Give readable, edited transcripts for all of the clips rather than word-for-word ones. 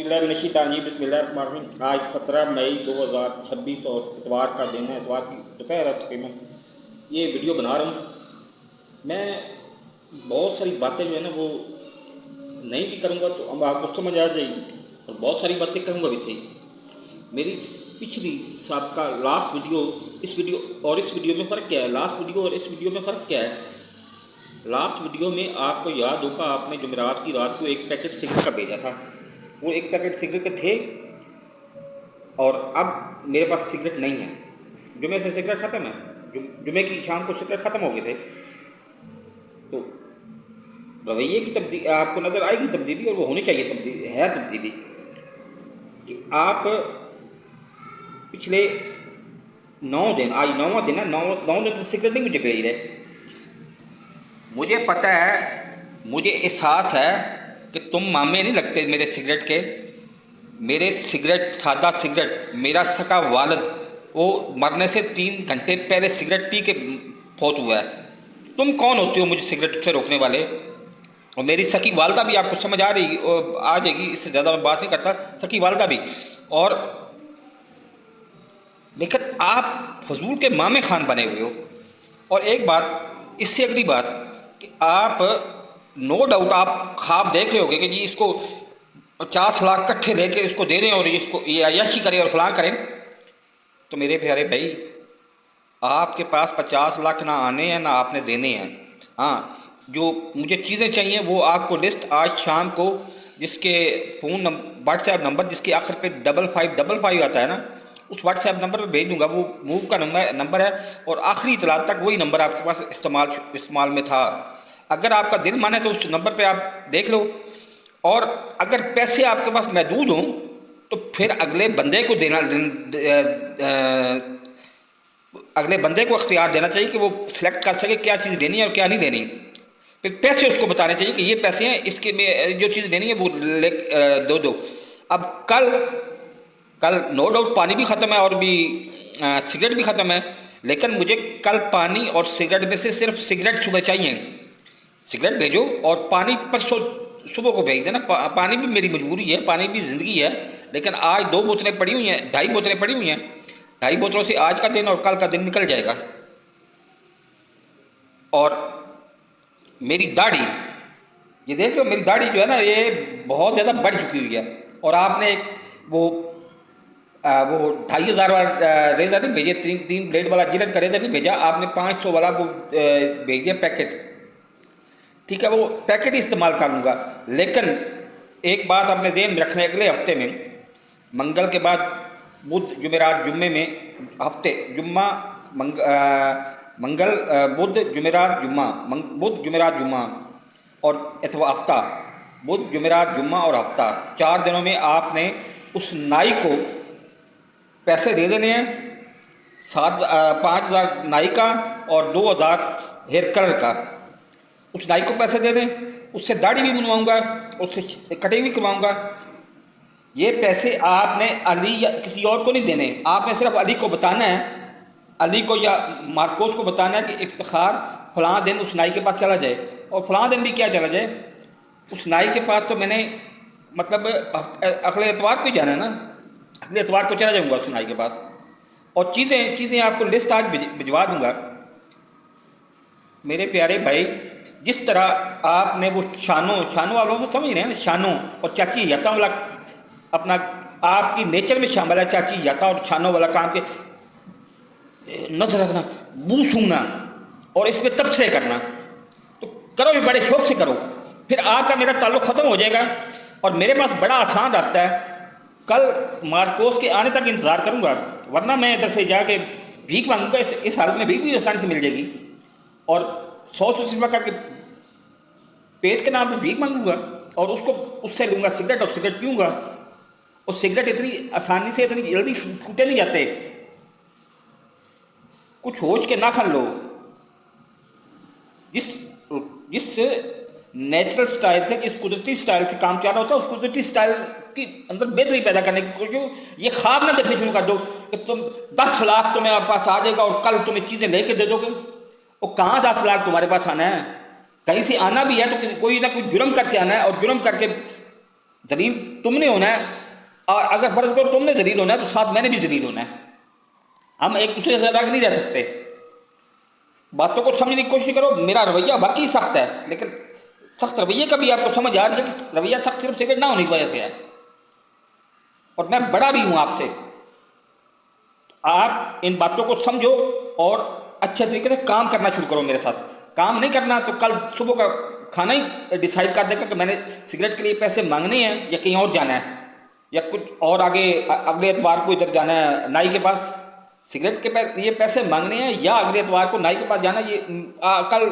औज़ुबिल्लाहिमिनश्शैतानिर्रजीम बिस्मिल्लाहिर्रहमानिर्रहीम। आज 17 मई 2026 और इतवार का दिन है। इतवार की दोपहर है तकरीबन। ये वीडियो बना रहा हूँ मैं। बहुत सारी बातें जो है ना वो नहीं भी करूँगा तो अब आपको समझ आ जाएगी, और बहुत सारी बातें करूँगा भी सही। मेरी पिछली सबका लास्ट वीडियो इस वीडियो में फ़र्क क्या है? लास्ट वीडियो और इस वीडियो में फ़र्क क्या है? लास्ट वीडियो में आपको याद होगा, आपने जुमेरात की रात को एक पैकेट सिगरेट का भेजा था। वो एक पैकेट सिगरेट के थे और अब मेरे पास सिगरेट नहीं है। जुमे से सिगरेट ख़त्म है, जुमे की शाम को सिगरेट ख़त्म हो गए थे। तो रवैये की तब्दीली आपको नज़र आएगी, तब्दीली, और वो होनी चाहिए। तब्दीली है, तब्दीली कि आप पिछले 9 दिन, आज 9वां दिन है, 9 दिन से सिगरेट नहीं मुझे भेज रहे। मुझे पता है, मुझे एहसास है कि तुम मामे नहीं लगते मेरे सिगरेट के। मेरे सिगरेट, सादा सिगरेट, मेरा सका वालिद वो मरने से 3 घंटे पहले सिगरेट पी के फौत हुआ है। तुम कौन होते हो मुझे सिगरेट से रोकने वाले? और मेरी सकी वालदा भी आपको समझ आ रही आ जाएगी, इससे ज़्यादा मैं बात नहीं करता। सकी वालदा भी। और लेकिन आप फजूल के मामे खान बने हुए हो। और एक बात, इससे अगली बात कि आप नो डाउट आप ख्वाब देख रहे होगे कि जी इसको 50 लाख इकट्ठे लेके इसको दे दें और इसको ये अय्याशी करें और फलां करें। तो मेरे प्यारे भाई, आपके पास 50 लाख ना आने हैं ना आपने देने हैं। हाँ, जो मुझे चीज़ें चाहिए वो आपको लिस्ट आज शाम को, जिसके फ़ोन व्हाट्सएप नंबर जिसके आखिर पे 5555 आता है ना, उस व्हाट्सएप नंबर पे भेज दूंगा। वो मूव का नंबर है और आखिरी इतला तक वही नंबर आपके पास इस्तेमाल में था। अगर आपका दिल माने तो उस नंबर पे आप देख लो। और अगर पैसे आपके पास महदूद हों तो फिर अगले बंदे को अगले बंदे को अख्तियार देना चाहिए कि वो सिलेक्ट कर सके क्या चीज़ देनी है और क्या नहीं देनी। फिर पैसे उसको बताने चाहिए कि ये पैसे हैं, इसके में जो चीज़ देनी है वो दो। अब कल नो डाउट पानी भी ख़त्म है और भी सिगरेट भी ख़त्म है, लेकिन मुझे कल पानी और सिगरेट में से सिर्फ सिगरेट सुबह चाहिए। सिगरेट भेजो और पानी परसों सुबह को भेज देना। पानी भी मेरी मजबूरी है, पानी भी ज़िंदगी है। लेकिन आज 2 बोतलें पड़ी हुई हैं, 2.5 बोतलें पड़ी हुई हैं। 2.5 बोतलों से आज का दिन और कल का दिन निकल जाएगा। और मेरी दाढ़ी, ये देख लो, मेरी दाढ़ी जो है ना ये बहुत ज़्यादा बढ़ चुकी हुई है। और आपने एक वो 2,500 वाला रेज़र नहीं भेजे, 3 ब्लेड वाला जिलेट का रेज़र नहीं भेजा आपने, 500 वाला वो भेज दिया पैकेट। ठीक है, वो पैकेट ही इस्तेमाल कर लूँगा। लेकिन एक बात आपने ज़हन में रखना है, अगले हफ्ते में मंगल के बाद बुध जुमेरात जुम्मे में हफ्ते जुम्मा मंगल बुध जुमेरात जुम्मा, बुध जुमेरात जुम्मा और इतवार हफ्ता, बुध जुमेरात जुम्मा और हफ्ता, 4 दिनों में आपने उस नाई को पैसे दे देने हैं। 5,000 नाई का और 2,000 हेयर कलर का। उस नाई को पैसे दे दें, उससे दाढ़ी भी बनवाऊँगा, उससे कटिंग भी करवाऊँगा। ये पैसे आपने अली या किसी और को नहीं देने, आपने सिर्फ अली को बताना है, अली को या मार्कोस को बताना है कि इफ्तिखार फलां दिन उस नाई के पास चला जाए। और फलां दिन भी क्या चला जाए, उस नाई के पास तो मैंने मतलब अगले एतवार को ही जाना है ना, अगले एतवार को चला जाऊँगा उस नाई के पास। और चीज़ें आपको लिस्ट आज भिजवा दूँगा। मेरे प्यारे भाई, जिस तरह आपने वो शानो आप लोग समझ रहे हैं ना, शानो और चाची याता वाला अपना आपकी नेचर में शामिल है। चाची याता और शानो वाला काम के नजर रखना, मुँह सूंघना और इसमें तबसरे करना, तो करो भी बड़े शौक से करो। फिर आपका मेरा ताल्लुक़ ख़त्म हो जाएगा। और मेरे पास बड़ा आसान रास्ता है, कल मार्कोस के आने तक इंतज़ार करूँगा, वरना मैं इधर से जाके भीख मांगूंगा। इस हालत में भीख भी आसानी से मिल जाएगी। और 100 रुपये करके पेट के नाम पे भीख मांगूंगा और उससे लूँगा सिगरेट और सिगरेट पीऊँगा। और सिगरेट इतनी आसानी से, इतनी जल्दी छूटे नहीं जाते। कुछ होश के ना खान लो। जिस नेचुरल स्टाइल से, इस कुदरती स्टाइल से काम चल रहा होता है, उस कुदरती स्टाइल की अंदर बेहतरी पैदा करने की कोशिश। ये ख्वाब ना देखने शुरू कर दो कि तुम 10 लाख तुम्हारे पास आ जाएगा और कल तुम्हें चीज़ें लेके दे दोगे। और कहाँ 10 लाख तुम्हारे पास आना है? कहीं से आना भी है तो कोई ना कोई जुर्म करके आना है, और जुर्म करके ذلیل تم نے ہونا ہے، اور اگر فرض کرو تم نے ذلیل ہونا ہے تو ساتھ میں نے بھی ذلیل ہونا ہے. ہم ایک دوسرے سے الگ نہیں رہ سکتے. باتوں کو سمجھنے کی کوشش کرو. میرا رویہ واقعی سخت ہے، لیکن سخت رویے کا بھی آپ کو سمجھ آ رہی ہے کہ رویہ سخت صرف سگریٹ نہ ہونے کی وجہ سے ہے، اور میں بڑا بھی ہوں آپ سے. آپ ان باتوں کو سمجھو اور اچھے طریقے سے کام کرنا شروع کرو میرے ساتھ. کام نہیں کرنا تو کل صبح کا کھانا ہی ڈیسائیڈ کر دے گا کہ میں نے سگریٹ کے لیے پیسے مانگنے ہیں یا کہیں اور جانا ہے، یا کچھ اور آگے اگلے اتوار کو ادھر جانا ہے نائی کے پاس. سگریٹ کے یہ پیسے مانگنے ہیں یا اگلے اتوار کو نائی کے پاس جانا، یہ کل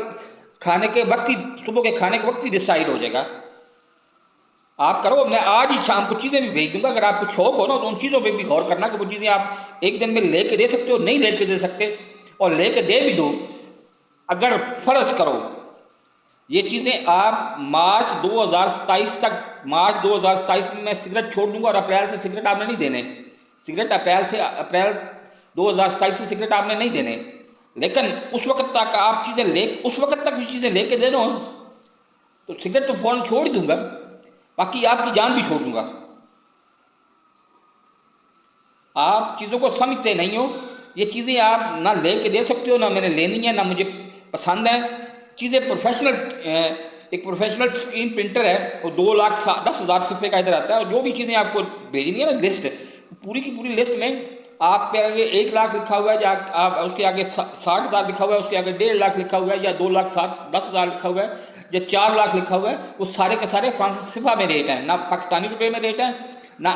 کھانے کے وقت ہی، صبح کے کھانے کے وقت ہی ڈیسائیڈ ہو جائے گا. آپ کرو. میں آج ہی شام کو چیزیں بھی بھیج دوں گا. اگر آپ کو شوق ہو نا تو ان چیزوں پہ بھی غور کرنا کہ وہ چیزیں آپ ایک دن میں لے کے دے سکتے ہو. نہیں لے کے دے سکتے اور لے کے دے بھی دو. اگر فرض کرو یہ چیزیں آپ مارچ 2027 تک، مارچ 2027 میں سگریٹ چھوڑ دوں گا اور اپریل سے سگریٹ آپ نے نہیں دینے. سگریٹ اپریل 2027 سے سگریٹ آپ نے نہیں دینے. لیکن اس وقت تک آپ چیزیں اس وقت تک بھی چیزیں لے کے دے دو تو سگریٹ تو فوراً چھوڑ دوں گا، باقی آپ کی جان بھی چھوڑ دوں گا. آپ چیزوں کو سمجھتے نہیں ہو. یہ چیزیں آپ نہ لے کے دے سکتے ہو، نہ میں نے لینی ہے، نہ مجھے پسند ہیں. چیزیں پروفیشنل، ایک پروفیشنل اسکرین پرنٹر ہے، وہ 2,10,000 صفحے کا ادھر آتا ہے، اور جو بھی چیزیں آپ کو بھیجنی ہے نا لسٹ، پوری کی پوری لسٹ میں آپ پہ آگے 1,00,000 لکھا ہوا ہے، یا آپ اس کے آگے 60,000 لکھا ہوا ہے، اس کے آگے 1,50,000 لکھا ہوا ہے، یا 2,10,000 لکھا ہوا ہے، یا 4,00,000 لکھا ہوا ہے، وہ سارے کے سارے فرانسیسی صفحہ میں ریٹ ہیں. نہ پاکستانی روپے میں ریٹ ہے، نہ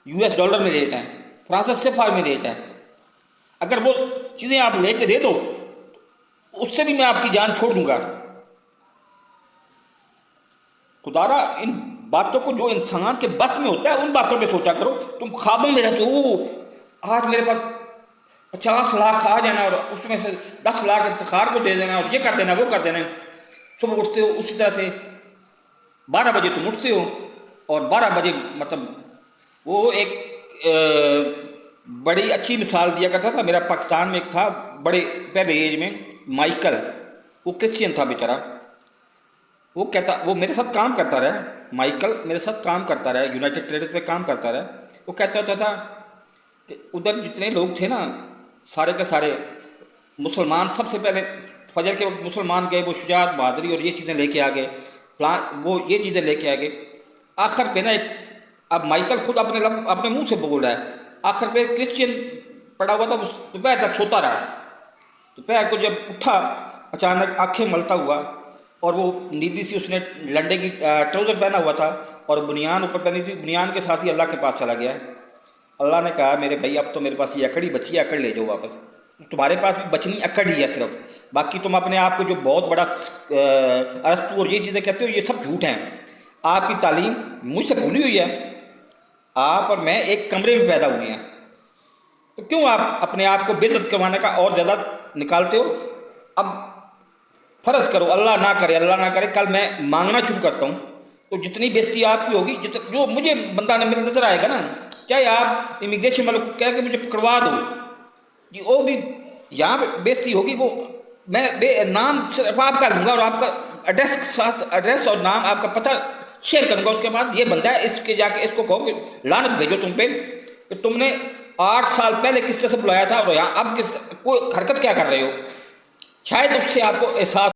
US ڈالر میں ریٹ ہے، فرانسیسی صفحہ میں ریٹ ہے. اگر وہ چیزیں آپ لے کے دے دو اس سے بھی میں آپ کی جان چھوڑ دوں گا. خدا را ان باتوں کو جو انسان کے بس میں ہوتا ہے ان باتوں پہ سوچا کرو. تم خوابوں میں رہتے ہو آج میرے پاس 50 لاکھ آ جانا اور اس میں سے 10 لاکھ افتخار کو دے دینا اور یہ کر دینا وہ کر دینا. صبح اٹھتے ہو اسی طرح سے 12 بجے تم اٹھتے ہو، اور 12 بجے مطلب وہ ایک بڑی اچھی مثال دیا کرتا تھا. میرا پاکستان میں ایک تھا بڑے پہلے ایج میں، مائیکل، وہ کرسچین تھا بیچارہ. وہ میرے ساتھ کام کرتا رہا. مائیکل میرے ساتھ کام کرتا رہا، یونائٹڈ ٹریڈرز پہ کام کرتا رہا. وہ کہتا ہوتا تھا کہ ادھر جتنے لوگ تھے نا سارے کے سارے مسلمان، سب سے پہلے فجر کے وقت مسلمان گئے، وہ شجاعت بہادری اور یہ چیزیں لے کے آگے، وہ یہ چیزیں لے کے آگے. آخر پہ نا اب مائیکل خود اپنے منہ سے بول رہا ہے، آخر پہ کرسچین پڑا ہوا تھا، دوپہر تک سوتا رہا. دوپہر کو جب اٹھا اچانک آنکھیں ملتا ہوا، اور وہ نیلی سی اس نے لنڈے کی ٹراؤزر پہنا ہوا تھا اور بنیان اوپر پہنی تھی. بنیان کے ساتھ ہی اللہ کے پاس چلا گیا. اللہ نے کہا میرے بھائی اب تو میرے پاس یہ اکڑ ہی بچی ہے، اکڑ لے جاؤ واپس. تمہارے پاس بھی بچنی اکڑ ہی ہے صرف، باقی تم اپنے آپ کو جو بہت بڑا ارسطو اور یہ چیزیں کہتے ہو یہ سب جھوٹ ہیں. آپ کی تعلیم مجھ سے بھولی ہوئی ہے. آپ اور میں ایک کمرے میں پیدا ہوئے ہیں، تو کیوں آپ اپنے آپ کو بے عزت کروانے کا اور زیادہ نکالتے ہو؟ اب فرض کرو اللہ نہ کرے کل میں مانگنا شروع کرتا ہوں تو جتنی بےزتی آپ کی ہوگی، جو مجھے بندہ میرے نظر آئے گا نا، چاہے آپ امیگریشن والوں کو کہہ کے مجھے پکڑوا دو جی، وہ بھی یہاں پہ بےزتی ہوگی. وہ میں نام صرف آپ کا لوں گا اور آپ کا ایڈریس کے ساتھ ایڈریس اور نام آپ کا پتہ شیئر کروں گا. اس کے بعد یہ بندہ ہے، اس کے جا کے اس کو کہو کہ لعنت بھیجو تم پہ کہ تم نے 8 سال پہلے کس طرح سے بلایا تھا اور یہاں اب کوئی حرکت کیا کر رہے ہو. شاید اس سے آپ کو احساس